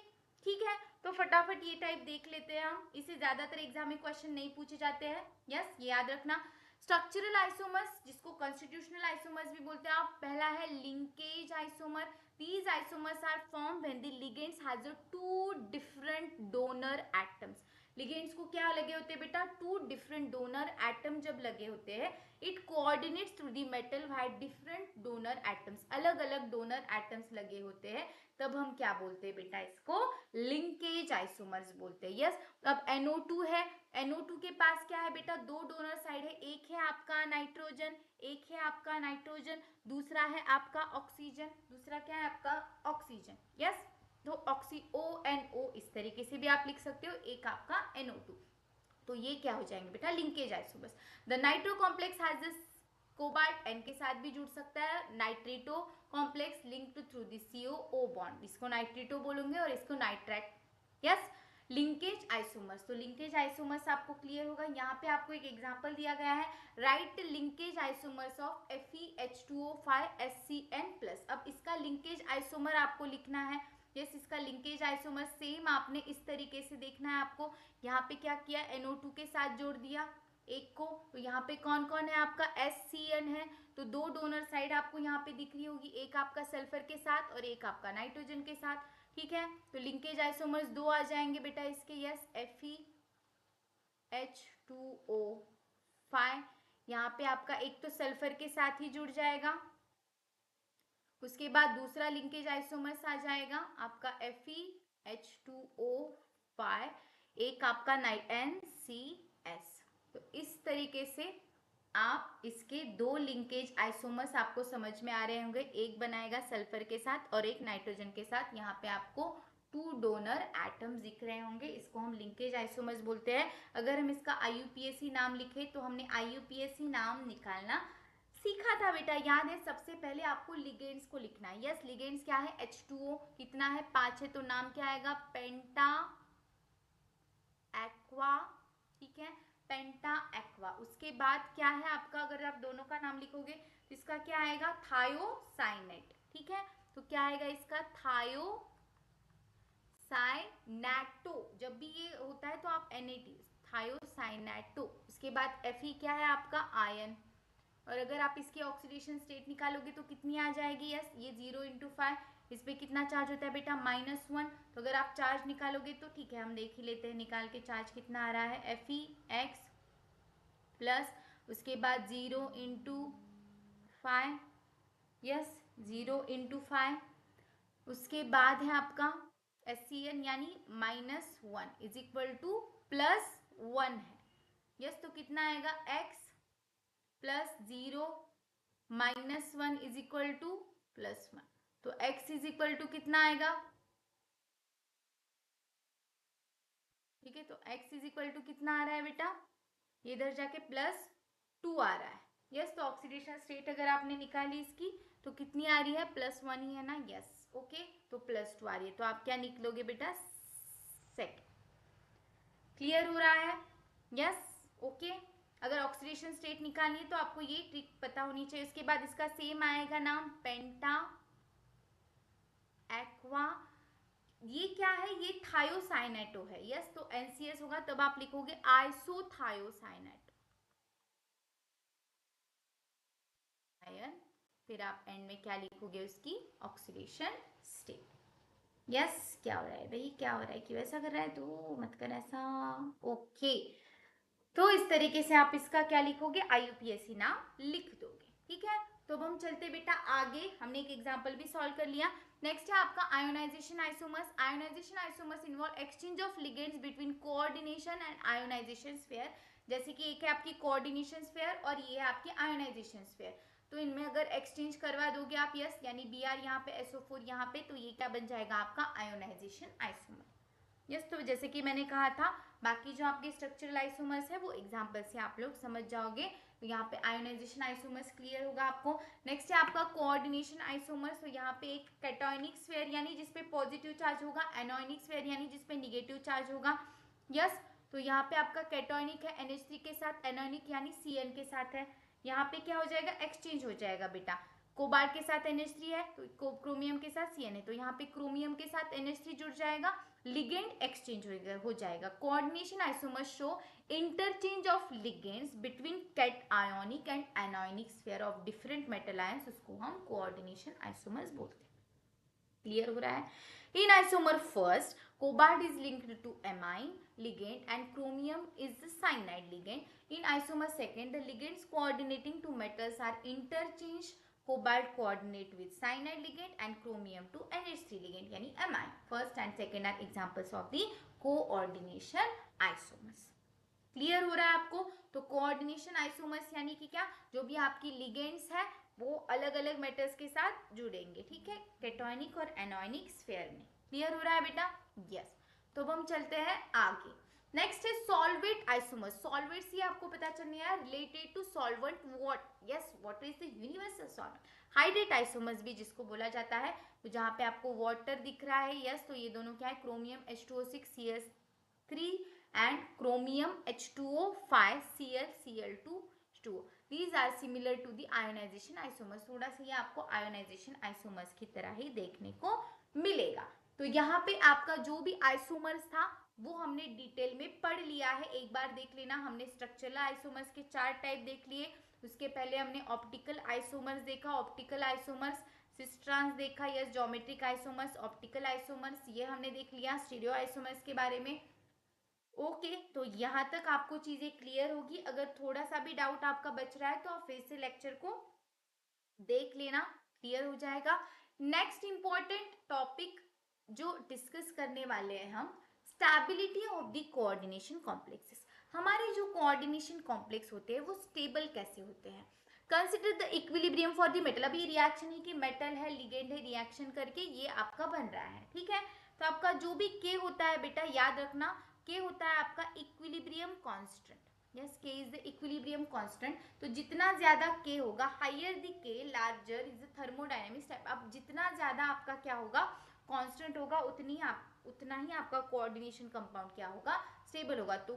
ठीक है, तो फटाफट ये टाइप देख लेते हैं हम, इसे ज्यादातर एग्जाम में क्वेश्चन नहीं पूछे जाते हैं। यस, ये याद रखना। स्ट्रक्चरल आइसोमर्स, जिसको कॉन्स्टिट्यूशनल आइसोमर्स भी बोलते हैं आप, पहला है linkage isomer. These isomers are formed when the ligands has a two different donor atoms। Ligands को क्या लगे होते हैं बेटा, टू डिफरेंट डोनर एटम जब लगे होते हैं, it coordinates through the metal white different donor atoms, अलग अलग डोनर एटम्स लगे होते हैं, तब हम क्या बोलते हैं बेटा, इसको लिंकेज आइसोमर्स बोलते हैं। यस, अब NO2 है, NO2 के पास क्या है बेटा, दो डोनर साइड है, एक है आपका नाइट्रोजन, एक है आपका नाइट्रोजन, दूसरा है आपका ऑक्सीजन, दूसरा क्या है आपका ऑक्सीजन। यस, तो ऑक्सी ONO इस तरीके से भी आप लिख सकते हो, एक आपका NO2। तो ये क्या हो जाएंगे बेटा, linkage isomers. The nitro complex has this cobalt N के साथ भी जुड़ सकता है, nitrito complex linked through the CO bond, इसको नाइट्रेटो बोलेंगे और इसको नाइट्रेट। Yes, linkage isomers. तो लिंकेज आइसोमर्स आपको क्लियर होगा। यहाँ पे आपको एक एग्जांपल दिया गया है, right linkage isomers of FeH2O5 HCN+। अब इसका लिंकेज आइसोमर आपको लिखना है। यस, इसका लिंकेज आइसोमर सेम आपने इस तरीके से देखना है आपको। यहाँ पे क्या किया, NO2 के साथ जोड़ दिया एक को, तो यहाँ पे कौन कौन है आपका SCN है, तो दो डोनर साइड आपको यहाँ पे दिख रही होगी, एक आपका सल्फर के साथ और एक आपका नाइट्रोजन के साथ। ठीक है, तो लिंकेज आइसोमर्स दो आ जाएंगे बेटा इसके। यस, FeH2O5, यहाँ पे आपका एक तो सल्फर के साथ ही जुड़ जाएगा, उसके बाद दूसरा लिंकेज आइसोमर्स आ जाएगा आपका FeH2O5, एक आपका NCS। तो इस तरीके से आप इसके दो लिंकेज आइसोमर्स आपको समझ में आ रहे होंगे, एक बनाएगा सल्फर के साथ और एक नाइट्रोजन के साथ। यहाँ पे आपको 2 डोनर एटम्स दिख रहे होंगे, इसको हम लिंकेज आइसोमर्स बोलते हैं। अगर हम इसका IUPAC नाम लिखे तो हमने IUPAC नाम निकालना सीखा था बेटा, याद है? सबसे पहले आपको लिगेंड्स को लिखना है। यस, लिगेंड्स क्या है? H2O कितना है? 5 है, तो नाम क्या आएगा? पेंटा एक्वा, ठीक है, पेंटा एक्वा। उसके बाद क्या है आपका, अगर आप दोनों का नाम लिखोगे तो इसका क्या आएगा? थायोसाइनेट, ठीक है। तो क्या आएगा इसका? थायोसाइनेटो। जब भी ये होता है तो आप NAT, थायोसाइनेटो। उसके बाद Fe क्या है आपका? आयन। और अगर आप इसकी ऑक्सीडेशन स्टेट निकालोगे तो कितनी आ जाएगी? यस, ये 0 × 5, इस पे कितना चार्ज होता है बेटा? -1। तो अगर आप चार्ज निकालोगे तो ठीक है, हम देख ही लेते हैं निकाल के चार्ज कितना आ रहा है। FeX प्लस उसके बाद 0 × 5, यस 0 × 5। उसके बाद है आपका SCN यानी -1 इज इक्वल टू +1 है। यस, तो कितना आएगा? X plus 0 -1 is equal to +1। तो x इज इक्वल टू कितना आएगा? ठीक है, तो x इज इक्वल टू कितना आ रहा है बेटा? ये इधर जाके +2 आ रहा है। यस, तो ऑक्सीडेशन स्टेट अगर आपने निकाली इसकी तो कितनी आ रही है? +1 ही है ना। यस, ओके, तो +2 आ रही है, तो आप क्या निकलोगे बेटा? सेकंड। क्लियर हो रहा है? Yes, okay. अगर ऑक्सीडेशन स्टेट निकालनी है तो आपको ये ट्रिक पता होनी चाहिए। उसके बाद इसका सेम आएगा नाम, पेंटा एक्वा। ये क्या है? ये थायोसाइनेटो है। यस, तो NCS होगा, तब आप लिखोगे आइसोथायोसाइनेट आयन। फिर आप एंड में क्या लिखोगे? उसकी ऑक्सीडेशन स्टेट। यस, क्या हो रहा है भाई? क्या हो रहा है कि वैसा कर रहा है? तो मत कर ऐसा। ओके, तो इस तरीके से आप इसका क्या लिखोगे? IUPAC नाम लिख दोगे, ठीक है। तो अब हम चलते बेटा आगे, हमने एक एग्जांपल भी सॉल्व कर लिया। नेक्स्ट है आपका ionisation isomers. Ionisation isomers involve exchange of ligands between coordination and ionisation sphere. जैसे कि एक है आपकी कोऑर्डिनेशन स्फीयर और ये है आपकी आयोनाइजेशन स्फीयर। तो इनमें अगर एक्सचेंज करवा दोगे आप, यस, यानी Br यहाँ पे, SO4 यहाँ पे, तो ये क्या बन जाएगा आपका? Ionisation isomer. यस, तो जैसे कि मैंने कहा था, बाकी जो आपके स्ट्रक्चरल आइसोमर्स है वो एग्जांपल से आप लोग समझ जाओगे। तो यहाँ पे आयोनाइजेशन आइसोमर्स क्लियर होगा आपको। नेक्स्ट है आपका कोऑर्डिनेशन आइसोमर्स। तो यहाँ पे एक कैटोनिक स्फीयर यानी जिसपे पॉजिटिव चार्ज होगा, एनोनिक स्फीयर यानी जिसपे निगेटिव चार्ज होगा। यस, तो यहाँ पे आपका कैटोनिक है NH3 के साथ, एनोनिक यानी Cn के साथ है। यहाँ पे क्या हो जाएगा? एक्सचेंज हो जाएगा बेटा। कोबाल्ट के साथ NH3 है तो क्रोमियम के साथ Cn है, तो यहाँ पे क्रोमियम के साथ NH3 जुड़ जाएगा, लिगेंड एक्सचेंज हो जाएगा। Coordination isomers show interchange of ligands between cationic and anionic sphere of different metal ions, उसको हम कोऑर्डिनेशन आइसोमर्स बोलते हैं। क्लियर हो रहा है? In isomer first, cobalt is linked to amine ligand and chromium is the cyanide ligand. In isomer second, the ligands coordinating to metals are interchanged. Cobalt coordinate with cyanide ligand and chromium to NH3 ligand यानी amine. First and second are examples of the coordination isomers. Clear हो रहा है आपको? तो कोऑर्डिनेशन आइसोमर्स यानी कि क्या? जो भी आपकी लिगेंड्स है वो अलग अलग मेटल्स के साथ जुड़ेंगे, ठीक है, कैटोनिक और एनोनिक स्फीयर में। क्लियर हो रहा है बेटा? यस। तो अब हम चलते हैं आगे। नेक्स्ट है सॉल्वेट आइसोमर्स। सॉल्वेट्स ये आपको पता चलने है related to solvent what? Yes, what is the universal solvent? Hydrate isomers भी जिसको बोला जाता है, तो जहाँ पे आपको वाटर दिख रहा है, यस, तो ये दोनों क्या है? Chromium H2O6 CS3 and chromium H2O5 Cl Cl2 these are similar to the ionization isomers। थोड़ा सा ये आपको आयोनाइजेशन आइसोमर्स की तरह ही देखने को मिलेगा। तो यहाँ पे आपका जो भी आइसोमर्स था वो हमने डिटेल में पढ़ लिया है, एक बार देख लेना। हमने स्ट्रक्चरल आइसोमर्स के 4 टाइप देख लिए। उसके पहले हमने ऑप्टिकल आइसोमर्स देखा, ऑप्टिकल आइसोमर्स, सिस्ट्रांस देखा, yes, geometric isomers, optical isomers, ये हमने देख लिया। स्टीरियो आइसोमर्स के बारे में ओके, तो यहाँ तक आपको चीजें क्लियर होगी। अगर थोड़ा सा भी डाउट आपका बच रहा है तो आप फिर से लेक्चर को देख लेना, क्लियर हो जाएगा। नेक्स्ट इंपॉर्टेंट टॉपिक जो डिस्कस करने वाले हैं हम, stability of the coordination complexes. हमारे जो कोऑर्डिनेशन कॉम्प्लेक्स होते हैं वो स्टेबल कैसे होते हैं? Consider the equilibrium for the metal. अभी रिएक्शन है कि मेटल है, लिगेंड है, रिएक्शन करके ये आपका बन रहा है, ठीक है। तो आपका जो भी के होता है बेटा याद रखना, के होता है आपका इक्विलिब्रियम कांस्टेंट। यस, के इज द इक्विलिब्रियम कांस्टेंट। तो जितना ज्यादा के होगा, हायर द के larger is the thermodynamics type. अब जितना ज्यादा आपका क्या होगा, कांस्टेंट होगा, उतना ही आपका कोऑर्डिनेशन कंपाउंड क्या होगा, स्टेबल होगा। तो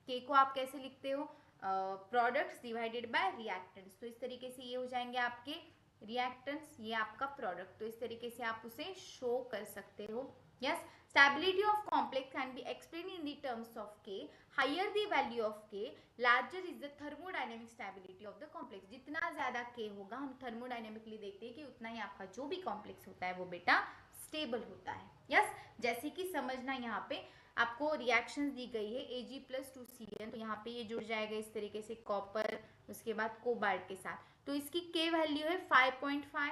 के को आप कैसे लिखते हो, प्रोडक्ट्स डिवाइडेड बाय रिएक्टेंट्स। तो इस तरीके से ये हो जाएंगे आपके रिएक्टेंट्स, ये आपका प्रोडक्ट। तो इस तरीके से आप उसे शो कर सकते हो। Yes, stability of complex can be explained in the terms of K. Higher the value of K, larger is the thermodynamic stability of the complex. जितना ज्यादा K होगा, हम थर्मोडायनेमिकली देखते हैं कि उतना ही आपका जो भी कॉम्प्लेक्स होता है वो बेटा स्टेबल होता है। यस, जैसे कि समझना, यहाँ पे आपको रिएक्शंस दी गई है Ag+2Cl, तो यहाँ पे ये जुड़ जाएगा इस तरीके से कॉपर, उसके बाद कोबाल्ट के साथ। तो इसकी K वैल्यू है 5.5,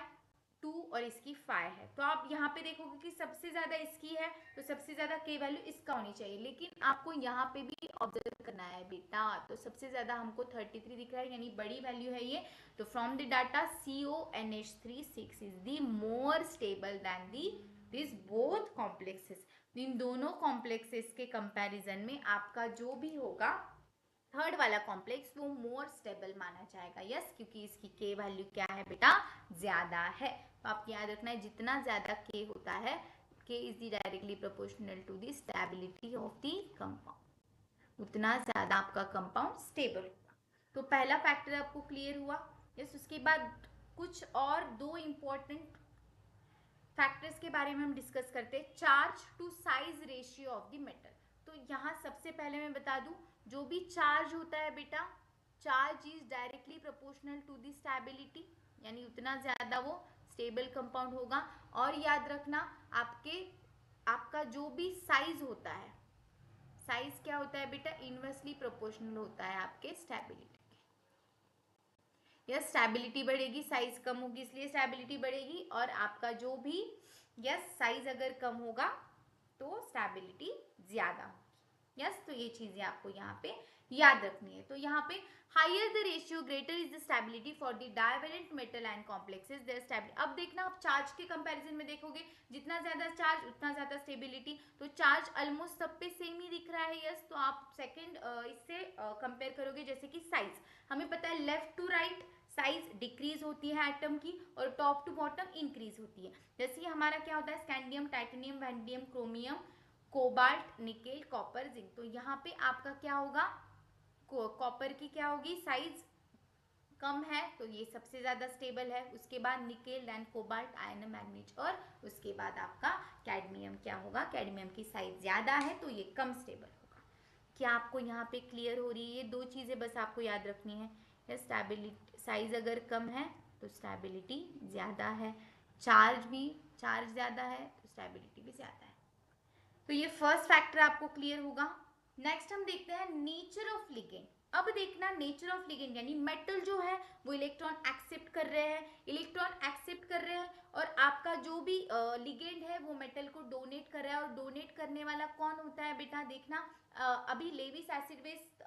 2 और इसकी 5 है। तो आप यहाँ पे देखोगे कि सबसे ज्यादा इसकी है, तो सबसे ज्यादा के वैल्यू इसका होनी चाहिए। लेकिन आपको यहाँ पे भी ऑब्जर्व करना है बेटा, तो सबसे ज्यादा हमको 33 दिख रहा है, यानी बड़ी वैल्यू है ये। तो from the data CONH3 is the more stable than this both complexes. इन दोनों कॉम्प्लेक्सेस के कंपैरिजन में आपका जो भी होगा थर्ड वाला कॉम्प्लेक्स वो मोर स्टेबल माना जाएगा। यस, क्योंकि इसकी के वैल्यू क्या है बेटा, ज्यादा है। तो आप याद रखना है, जितना ज्यादा के होता है, K is the directly proportional to the stability of the compound, उतना ज्यादा आपका कंपाउंड स्टेबल होगा। तो पहला फैक्टर आपको क्लियर हुआ। यस, उसके बाद कुछ और दो इंपॉर्टेंट फैक्टर्स के बारे में हम डिस्कस करते हैं। Charge to size ratio of the metal. तो यहाँ सबसे पहले मैं बता दूं, जो भी चार्ज होता है बेटा, charge is directly proportional to the stability, यानी उतना ज्यादा वो स्टेबल कंपाउंड होगा। और याद रखना, आपका जो भी साइज होता है, साइज क्या होता है बेटा, इनवर्सली प्रोपोर्शनल होता है आपके स्टेबिलिटी। यस, स्टेबिलिटी बढ़ेगी, साइज कम होगी इसलिए स्टेबिलिटी बढ़ेगी। और आपका जो भी साइज अगर कम होगा तो स्टेबिलिटी ज्यादा होगी। यस, तो ये चीजें आपको यहाँ पे याद रखनी है। तो यहाँ पे higher the ratio greater is the stability for the divalent metal and complexes their stability. अब देखना, आप चार्ज के कंपैरिजन में देखोगे, जितना ज्यादा चार्ज उतना ज्यादा स्टेबिलिटी। तो चार्ज ऑलमोस्ट सब पे सेम ही दिख रहा है। यस, तो आप सेकंड इससे कंपेयर करोगे, जैसे कि साइज हमें पता है left to right size decrease होती है एटम की, और टॉप टू बॉटम इंक्रीज होती है। जैसे हमारा क्या होता है, scandium, titanium, vanadium, chromium, cobalt, nickel, copper, zinc. तो यहाँ पे आपका क्या होगा, कॉपर की क्या होगी, साइज कम है, तो ये सबसे ज्यादा स्टेबल है। उसके बाद nickel, then cobalt, iron, manganese, और उसके बाद आपका कैडमियम क्या होगा, कैडमियम की साइज ज्यादा है तो ये कम स्टेबल होगा। क्या आपको यहाँ पे क्लियर हो रही है? ये दो चीजें बस आपको याद रखनी है। स्टेबिलिटी, साइज अगर कम है तो स्टेबिलिटी ज्यादा है, चार्ज ज्यादा है तो स्टेबिलिटी भी ज्यादा है। तो ये फर्स्ट फैक्टर आपको क्लियर होगा। नेक्स्ट हम देखते हैं नेचर ऑफ लिगेंड। अब देखना, नेचर ऑफ लिगेंड यानी मेटल जो है वो इलेक्ट्रॉन एक्सेप्ट कर रहे हैं, और आपका जो भी लिगेंड है वो मेटल को डोनेट कर रहा है। और डोनेट करने वाला कौन होता है बेटा, देखना अभी Lewis acid base,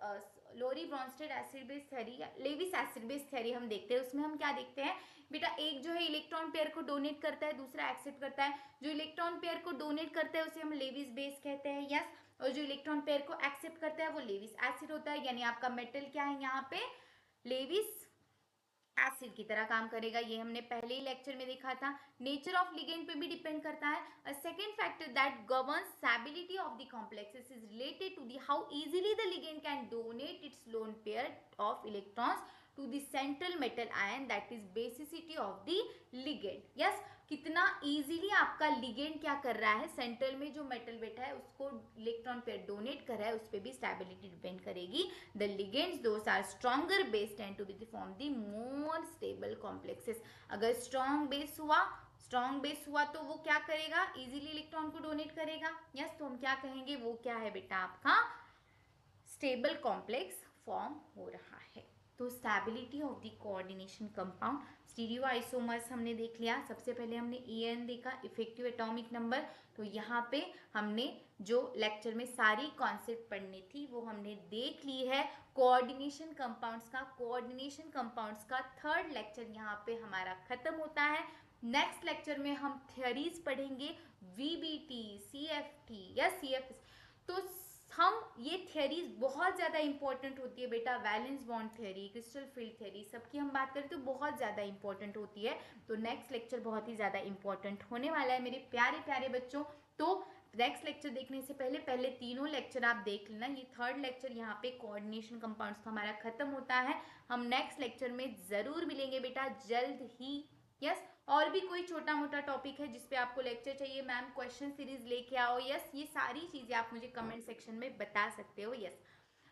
Lowry Bronsted acid base theory, Lewis acid base theory हम देखते हैं। उसमें हम क्या देखते हैं बेटा, एक जो है इलेक्ट्रॉन पेयर को डोनेट करता है, दूसरा एक्सेप्ट करता है। जो इलेक्ट्रॉन पेयर को डोनेट करता है उसे हम लेविस बेस कहते हैं। यस, और जो इलेक्ट्रॉन पेयर को एक्सेप्ट करता है वो लेविस एसिड होता है। यानी आपका मेटल क्या है यहाँ पे, लेविस एसिड की तरह काम करेगा। ये हमने पहले ही लेक्चर में देखा था। नेचर ऑफ लिगेंड पे भी डिपेंड करता है। A second factor that governs stability of the complexes is related to the how easily the ligand can donate its lone pair of electrons to the central metal ion, that is basicity of the ligand. Yes, कितना इजीली आपका लिगेंड क्या कर रहा है, सेंट्रल में जो मेटल बैठा है उसको इलेक्ट्रॉन पेयर डोनेट कर रहा है, उस पर भी स्टेबिलिटी डिपेंड करेगी। The ligands those are stronger base tend to be form the more stable complexes. अगर स्ट्रॉन्ग बेस हुआ तो वो क्या करेगा, इजीली इलेक्ट्रॉन को डोनेट करेगा। यस, तो हम क्या कहेंगे, वो क्या है बेटा, आपका स्टेबल कॉम्प्लेक्स फॉर्म हो रहा है। तो stability of the coordination compound, stereo isomers हमने देख लिया। सबसे पहले हमने EN देखा, इफेक्टिव एटॉमिक नंबर। तो यहाँ पे हमने जो लेक्चर में सारी कॉन्सेप्ट पढ़नी थी वो हमने देख ली है। कोऑर्डिनेशन कंपाउंड्स का थर्ड लेक्चर यहाँ पे हमारा खत्म होता है। नेक्स्ट लेक्चर में हम थियरीज पढ़ेंगे, वीबीटी, सीएफटी या सीएफएस। तो हम ये थियरीज बहुत ज़्यादा इंपॉर्टेंट होती है बेटा, valence bond theory, crystal field theory, सबकी हम बात करें तो बहुत ज़्यादा इंपॉर्टेंट होती है। तो नेक्स्ट लेक्चर बहुत ही ज़्यादा इंपॉर्टेंट होने वाला है मेरे प्यारे प्यारे बच्चों। तो नेक्स्ट लेक्चर देखने से पहले पहले तीनों लेक्चर आप देख लेना। ये थर्ड लेक्चर यहाँ पे कोऑर्डिनेशन कंपाउंड्स का हमारा खत्म होता है। हम नेक्स्ट लेक्चर में ज़रूर मिलेंगे बेटा जल्द ही। यस, और भी कोई छोटा मोटा टॉपिक है जिस पे आपको लेक्चर चाहिए, मैम क्वेश्चन सीरीज लेके आओ, यस, ये सारी चीज़ें आप मुझे कमेंट सेक्शन में बता सकते हो। यस,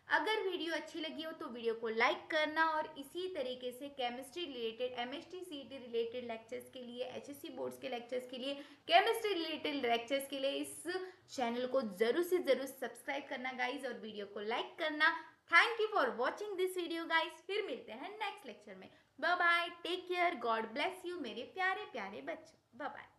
अगर वीडियो अच्छी लगी हो तो वीडियो को लाइक करना, और इसी तरीके से chemistry related, MST CET related lectures के लिए, एचएससी बोर्ड्स के लेक्चर्स के लिए, केमिस्ट्री रिलेटेड लेक्चर्स के लिए इस चैनल को जरूर से जरूर सब्सक्राइब करना गाइज, और वीडियो को लाइक करना। Thank you for watching this video guys. फिर मिलते हैं नेक्स्ट लेक्चर में। Bye bye, take care, God bless you मेरे प्यारे प्यारे बच्चों, बाय बाय।